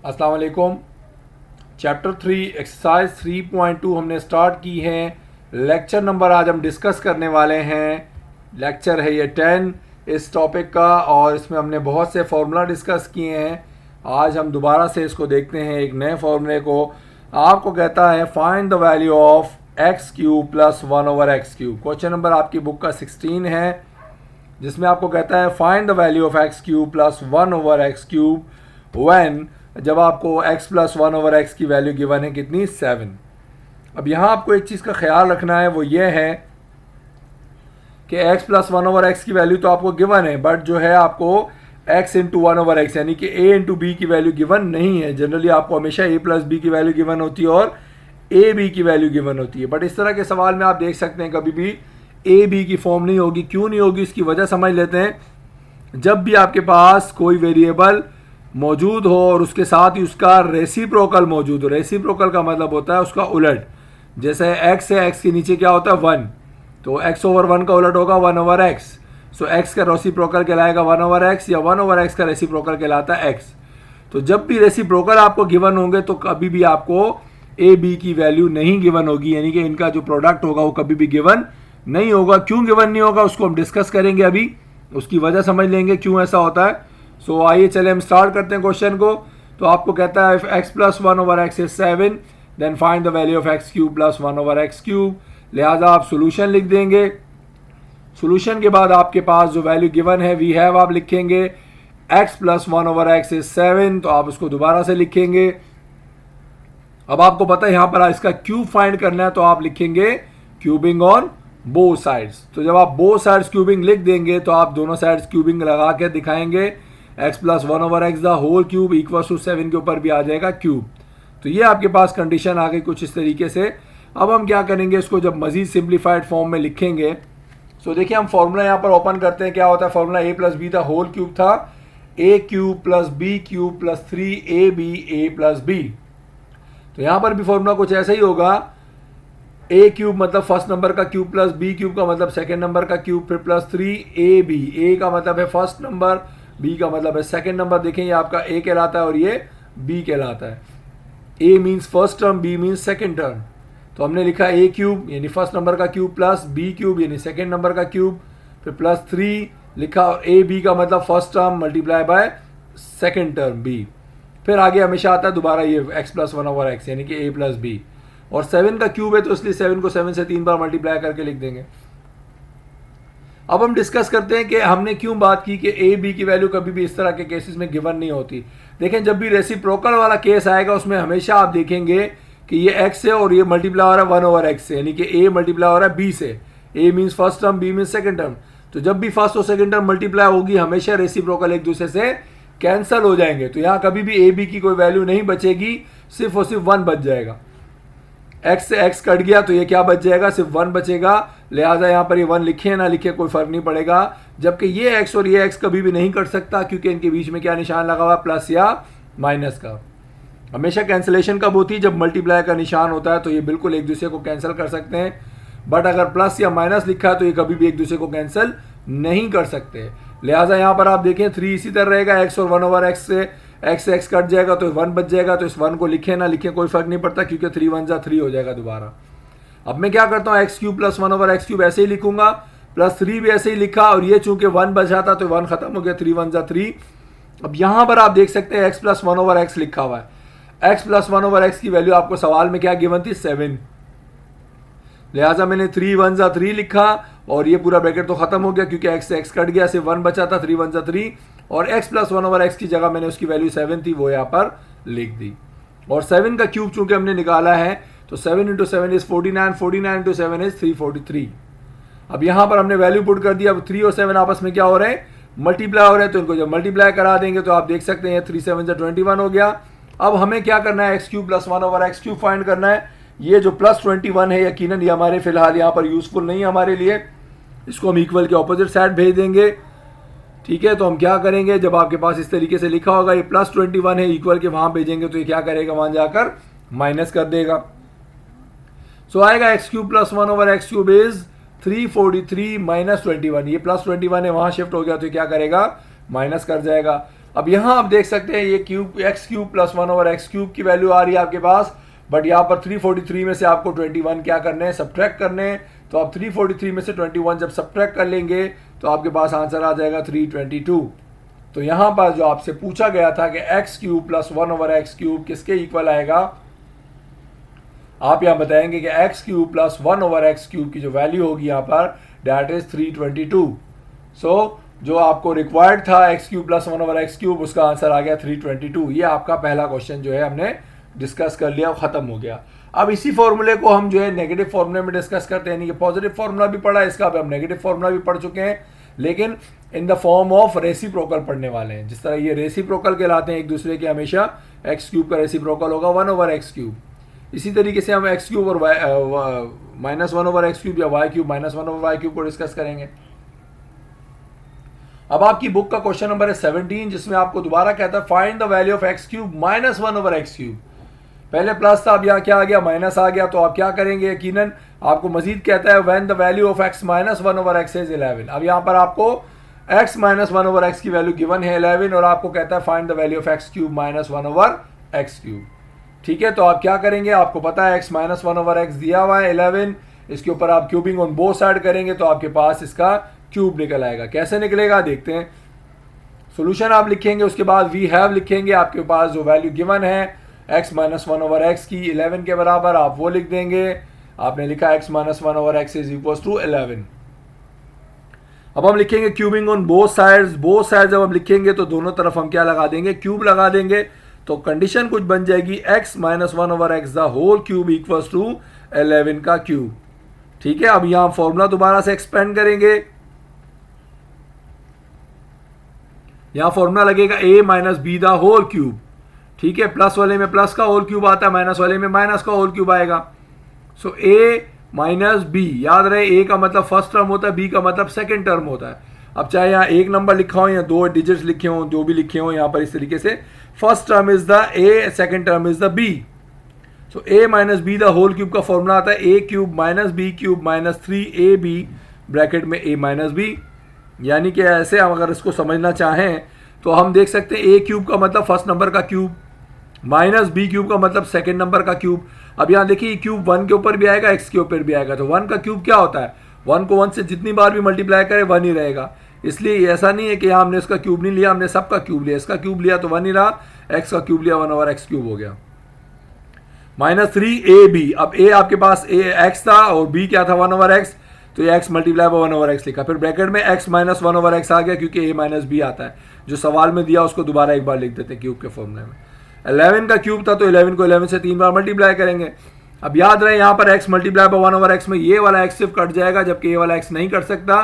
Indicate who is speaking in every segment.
Speaker 1: अस्सलाम वालेकुम। Chapter 3 exercise 3.2 हमने स्टार्ट की है। लेक्चर नंबर आज हम डिस्कस करने वाले हैं। लेक्चर है ये 10 इस टॉपिक का, और इसमें हमने बहुत से फार्मूला डिस्कस किए हैं। आज हम दोबारा से इसको देखते हैं, एक नए फार्मूले को। आपको कहता है find the value of x cube plus 1/x³। Question number आपकी बुक का 16 है, जिसमें आपको कहता है find the value of x cube plus 1/x³ when, जब आपको x प्लस 1/x की वैल्यू गिवन है कितनी, 7। अब यहाँ आपको एक चीज़ का ख्याल रखना है, वो ये है कि x प्लस 1/x की वैल्यू तो आपको गिवन है, बट जो है आपको x इंटू 1/x यानी कि a इंटू b की वैल्यू गिवन नहीं है। जनरली आपको हमेशा a प्लस b की वैल्यू गिवन होती है और a b की वैल्यू गिवन होती है, बट इस तरह के सवाल में आप देख सकते हैं कभी भी a b की फॉर्म नहीं होगी। क्यों नहीं होगी, इसकी वजह समझ लेते हैं। जब भी आपके पास कोई वेरिएबल मौजूद हो और उसके साथ ही उसका रेसिप्रोकल मौजूद हो, रेसिप्रोकल का मतलब होता है उसका उलट। जैसे x है, x के नीचे क्या होता है 1, तो x/1 का उलट होगा 1/x। सो x का रेसिप्रोकल कहलाएगा 1/x, या 1/x का रेसिप्रोकल कहलाता है x। तो जब भी रेसिप्रोकल आपको गिवन होंगे तो कभी भी आपको a b की वैल्यू नहीं गिवन होगी, यानी कि इनका जो प्रोडक्ट होगा वो कभी भी गिवन नहीं होगा। क्यों गिवन नहीं होगा उसको हम डिस्कस करेंगे, अभी उसकी वजह समझ लेंगे क्यों ऐसा होता है। सो आइए चले हम स्टार्ट करते हैं क्वेश्चन को। तो आपको कहता है x plus 1/x is 7, then find the value of x³ plus 1/x³। लिहाजा आप सोल्यूशन लिख देंगे। सोल्यूशन के बाद आपके पास जो वैल्यू गिवन है वी हैव आप लिखेंगे। x प्लस 1/x इज 7, तो आप उसको दोबारा से लिखेंगे। अब आपको पता है यहाँ पर इसका क्यूब फाइंड करना है, तो आप लिखेंगे क्यूबिंग ऑन बोथ साइड्स। तो जब आप बोथ साइड्स क्यूबिंग लिख देंगे तो आप दोनों साइड्स क्यूबिंग लगा के दिखाएंगे। x plus 1/x the whole cube equal to 7 के ऊपर भी आ जाएगा क्यूब। तो ये आपके पास कंडीशन आ गई कुछ इस तरीके से। अब हम क्या करेंगे, इसको जब मजीद सिंप्लीफाइड फॉर्म में लिखेंगे। सो देखिए हम फॉर्मूला यहाँ पर ओपन करते हैं। क्या होता है formula, a plus b the whole cube था, a³ plus b³ plus 3ab a plus b। तो यहाँ पर भी फॉर्मूला कुछ ऐसा ही होगा। a³ मतलब फर्स्ट नंबर का क्यूब प्लस b³ का मतलब सेकेंड नंबर का क्यूब, फिर प्लस 3ab। a का मतलब है फर्स्ट नंबर, b का मतलब है सेकेंड नंबर। देखें ये आपका a कहलाता है और ये b कहलाता है। a means first term, b means second term. तो हमने लिखा a³ यानी फर्स्ट नंबर का क्यूब प्लस b³ यानी सेकेंड नंबर का क्यूब, फिर प्लस 3 लिखा, और ab का मतलब first term multiply by second term b। फिर आगे हमेशा आता है दोबारा ये x प्लस 1/x यानी कि a प्लस b। और 7 का क्यूब है तो इसलिए 7 को 7 से 3 बार मल्टीप्लाई करके लिख देंगे। अब हम डिस्कस करते हैं कि हमने क्यों बात की कि a b की वैल्यू कभी भी इस तरह के केसेस में गिवन नहीं होती। देखें जब भी रेसिप्रोकल वाला केस आएगा उसमें हमेशा आप देखेंगे कि ये x है और ये मल्टीप्लाई हो रहा है 1/x से, यानी कि a मल्टीप्लाई हो रहा है b से। a means first term, b means second term. तो जब भी फर्स्ट और सेकेंड टर्म मल्टीप्लाई होगी हमेशा रेसिप्रोकल एक दूसरे से कैंसिल हो जाएंगे। तो यहाँ कभी भी a b की कोई वैल्यू नहीं बचेगी, सिर्फ और सिर्फ 1 बच जाएगा। x से x कट गया तो ये क्या बच जाएगा, सिर्फ 1 बचेगा। लिहाजा यहाँ पर ये 1 लिखे ना लिखे कोई फर्क नहीं पड़ेगा। जबकि ये x और ये x कभी भी नहीं कट सकता, क्योंकि इनके बीच में क्या निशान लगा हुआ है, प्लस या माइनस का। हमेशा कैंसिलेशन कब होती है, जब मल्टीप्लाई का निशान होता है, तो ये बिल्कुल एक दूसरे को कैंसिल कर सकते हैं। बट अगर प्लस या माइनस लिखा है तो ये कभी भी एक दूसरे को कैंसिल नहीं कर सकते। लिहाजा यहाँ पर आप देखें 3 इसी तरह रहेगा, x और 1/x से x कट जाएगा तो 1 बच जाएगा। तो इस 1 को लिखे ना लिखे कोई फर्क नहीं पड़ता, क्योंकि 3 1 जा 3 हो जाएगा दोबारा। अब मैं क्या करता हूँ, x³ प्लस 1/x³ ऐसे ही लिखूंगा, प्लस 3 भी ऐसे ही लिखा, और ये चूंकि 1 बचा था तो 1 खत्म हो गया, 3 1 जा 3। अब यहाँ पर आप देख सकते हैं x प्लस 1/x लिखा हुआ है। x प्लस 1/x की वैल्यू आपको सवाल में क्या गिवन थी, 7। लिहाजा मैंने 3 1 जा 3 लिखा, और ये पूरा ब्रैकेट तो खत्म हो गया क्योंकि x से x कट गया, सिर्फ 1 बचा था, 3 1 जा 3। और x प्लस 1/x की जगह मैंने उसकी वैल्यू 7 थी वो यहाँ पर लिख दी। और 7 का क्यूब चूंकि हमने निकाला है तो 7 इंटू 7 इज 49, 49 इंटू 7 इज 343। अब यहाँ पर हमने वैल्यू पुट कर दिया। अब 3 और 7 आपस में क्या हो रहे हैं, मल्टीप्लाई हो रहे हैं। तो इनको जब मल्टीप्लाई करा देंगे तो आप देख सकते हैं 3 7 जा 21 हो गया। अब हमें क्या करना है, x³ प्लस 1/x³ फाइंड करना है। ये जो प्लस 21 है यकीनन ये हमारे फिलहाल यहाँ पर यूजफुल नहीं है हमारे लिए, इसको हम इक्वल के ऑपोजिट साइड भेज देंगे। ठीक है, तो हम क्या करेंगे, जब आपके पास इस तरीके से लिखा होगा ये प्लस 21 है, इक्वल के वहां भेजेंगे तो ये क्या करेगा, वहां जाकर माइनस कर देगा। सो आएगा x³ plus 1/x³ is 343 minus 21। ये प्लस 21 है वहां शिफ्ट हो गया तो क्या करेगा, माइनस कर जाएगा। अब यहाँ आप देख सकते हैं ये cube x cube plus 1 over x cube की वैल्यू आ रही है आपके पास, बट यहाँ पर 343 में से आपको 21 क्या करने हैं, सब्ट्रैक्ट करने हैं। तो आप 343 में से 21 जब सब्ट्रैक्ट कर लेंगे तो आपके पास आंसर आ जाएगा 322। तो यहाँ पर जो आपसे पूछा गया था कि x cube plus 1 over x cube किसके इक्वल आएगा, आप यहाँ बताएंगे कि x cube plus 1 over x cube की जो वैल्यू होगी यहाँ पर दैट इज 322। सो जो आपको रिक्वायर्ड था x cube plus 1 over x cube, उसका आंसर आ गया 322। ये आपका पहला क्वेश्चन जो है हमने डिस्कस कर लिया, खत्म हो गया। अब इसी फॉर्मूले को हम जो है नेगेटिव फॉर्मूले में डिस्कस करते हैं, यानी कि पॉजिटिव फॉर्मूला भी पढ़ा, इसका अब हम नेगेटिव फॉर्मूला भी पढ़ चुके हैं, लेकिन in the form of reciprocal पढ़ने वाले हैं। जिस तरह ये रेसिप्रोकल कहलाते हैं एक दूसरे के, हमेशा एक्स क्यूब का रेसिप्रोकल होगा 1 ओवर एक्स क्यूब। इसी तरीके से हम एक्स क्यूब और माइनस 1 ओवर एक्स क्यूब या y cube minus 1 over y cube को डिस्कस करेंगे। अब आपकी बुक का क्वेश्चन नंबर है 17, जिसमें आपको दोबारा कहता है find the value of x cube minus 1 over x cube. पहले प्लस था, अब यहाँ क्या आ गया, माइनस आ गया। तो आप क्या करेंगे, यकीनन आपको मजीद कहता है when the value of x minus 1 over x is 11। अब यहाँ पर आपको एक्स माइनस 1 ओवर एक्स की वैल्यू गिवन है 11, और आपको कहता है find the value of x cube minus 1 over x cube. ठीक है, तो आप क्या करेंगे, आपको पता है एक्स माइनस 1 ओवर एक्स दिया हुआ है 11, इसके ऊपर आप क्यूबिंग ऑन बोथ साइड करेंगे तो आपके पास इसका क्यूब निकल आएगा। कैसे निकलेगा देखते हैं। सॉल्यूशन आप लिखेंगे, उसके बाद वी हैव लिखेंगे, आपके पास जो वैल्यू गिवन है x माइनस 1 ओवर एक्स की 11 के बराबर, आप वो लिख देंगे। आपने लिखा x minus 1 over x is equal to 11। अब हम लिखेंगे cubing on both sides. Both sides जब हम लिखेंगे तो दोनों तरफ हम क्या लगा देंगे, क्यूब लगा देंगे। तो कंडीशन कुछ बन जाएगी x minus 1 over x the whole cube equal to 11 का क्यूब। ठीक है, अब यहां फॉर्मूला दोबारा से एक्सपेंड करेंगे। यहां फॉर्मूला लगेगा a minus b the whole cube. ठीक है, प्लस वाले में प्लस का होल क्यूब आता है, माइनस वाले में माइनस का होल क्यूब आएगा। सो a माइनस बी, याद रहे a का मतलब फर्स्ट टर्म होता है, b का मतलब सेकंड टर्म होता है। अब चाहे यहाँ एक नंबर लिखा हो या 2 डिजिट्स लिखे हो, जो भी लिखे हो यहाँ पर इस तरीके से, first term is the a, second term is the b। So a minus b the whole cube का फॉर्मूला आता है a cube minus b cube minus 3ab bracket में a माइनस बी। यानी कि ऐसे हम अगर इसको समझना चाहें तो हम देख सकते हैं a क्यूब का मतलब फर्स्ट नंबर का क्यूब, माइनस बी क्यूब का मतलब सेकंड नंबर का क्यूब। अब यहाँ देखिए क्यूब 1 के ऊपर भी आएगा, x के ऊपर भी आएगा। तो 1 का क्यूब क्या होता है, 1 को 1 से जितनी बार भी मल्टीप्लाई करे 1 ही रहेगा। इसलिए ऐसा नहीं है कि यहाँ हमने इसका क्यूब नहीं लिया, हमने सबका क्यूब लिया। इसका क्यूब लिया तो 1 ही रहा, x का क्यूब लिया 1 ओवर एक्स क्यूब हो गया। माइनस 3ab, अब a आपके पास x था और b क्या था 1 ओवर एक्स, तो ये x multiply by 1 over x लिखा। फिर ब्रैकेट में x माइनस 1 ओवर एक्स आ गया, क्योंकि a माइनस बी आता है। जो सवाल में दिया उसको दोबारा एक बार लिख देते हैं क्यूब के फॉर्मूले में। 11 का क्यूब था तो 11 को 11 से 3 बार मल्टीप्लाई करेंगे। अब याद रहे यहाँ पर x multiply by 1 over x में ये वाला x सिर्फ कट जाएगा, जबकि ये वाला x नहीं कट सकता,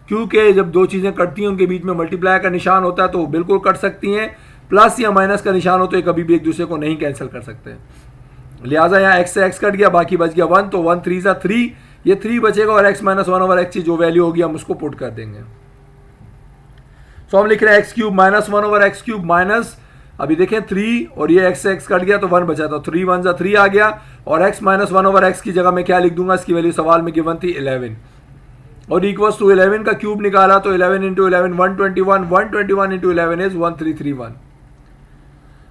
Speaker 1: क्योंकि जब दो चीज़ें कटती हैं उनके बीच में मल्टीप्लाई का निशान होता है तो वो बिल्कुल कट सकती हैं। प्लस या माइनस का निशान हो तो ये कभी भी एक दूसरे को नहीं कैंसिल कर सकते। लिहाजा यहाँ x से x कट गया, बाकी बच गया 1, तो 1 3 सा 3, ये 3 बचेगा और x माइनस 1 ओवर एक्स की जो वैल्यू होगी हम उसको पुट कर देंगे। तो हम लिख रहे हैं x cube minus 1 over x cube minus, अभी देखें 3 और ये x से x कट गया तो 1 बचा, तो 3 1 सा 3 आ गया, और x माइनस 1 ओवर एक्स की जगह मैं क्या लिख दूंगा, इसकी वैल्यू सवाल में गिवन थी 11, और इक्वल्स टू 11 का क्यूब निकाला तो 11 इंटू 11 121, 121 इंटू 11 इज 1331।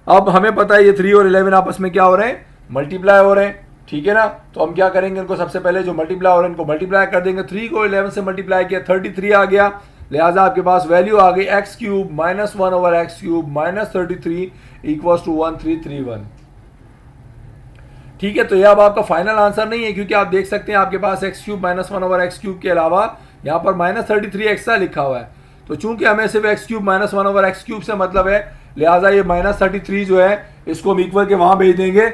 Speaker 1: अब हमें पता है ये 3 और 11 आपस में क्या हो रहे हैं, मल्टीप्लाई हो रहे हैं। ठीक है ना, तो हम क्या करेंगे, इनको सबसे पहले जो मल्टीप्लाई हो रहे हैं इनको मल्टीप्लाई कर देंगे। 3 को 11 से मल्टीप्लाई किया 33 आ गया, लिहाजा आपके पास वैल्यू आ गई x cube minus 1 over x cube minus 33 equals to 1331। ठीक है, तो यह अब आपका फाइनल आंसर नहीं है, क्योंकि आप देख सकते हैं आपके पास x cube minus 1 over x cube के अलावा यहाँ पर माइनस 33 एक्स्ट्रा लिखा हुआ है। तो चूंकि हमें सिर्फ x cube minus 1 over x cube से मतलब है, लिहाजा ये माइनस 33 जो है इसको हम इक्वल के वहां भेज देंगे।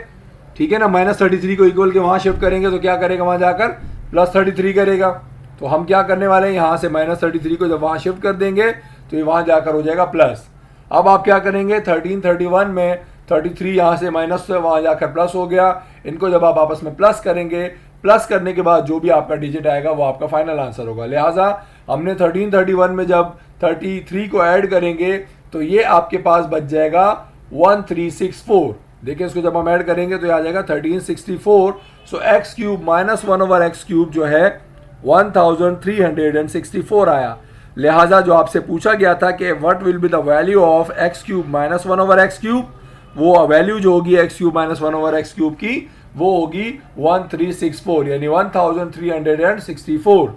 Speaker 1: ठीक है ना, माइनस 33 को इक्वल के वहां शिफ्ट करेंगे तो क्या करेगा, वहां जाकर प्लस 33 करेगा। तो हम क्या करने वाले हैं, यहाँ से माइनस 33 को जब वहाँ शिफ्ट कर देंगे तो ये वहाँ जाकर हो जाएगा प्लस। अब आप क्या करेंगे, 1331 में 33 यहाँ से माइनस से वहाँ जाकर प्लस हो गया। इनको जब आप आपस में प्लस करेंगे, प्लस करने के बाद जो भी आपका डिजिट आएगा वो आपका फाइनल आंसर होगा। लिहाजा हमने 1331 में जब 33 को ऐड करेंगे तो ये आपके पास बच जाएगा 1364। देखिए इसको जब हम ऐड करेंगे तो ये आ जाएगा 1364। So x cube minus 1 over x cube जो है 1364 आया। लिहाजा जो आपसे पूछा गया था कि what will be the value of x cube minus 1 over x cube, वो वैल्यू जो होगी x cube minus 1 over x cube की वो होगी 1364 यानी 1364।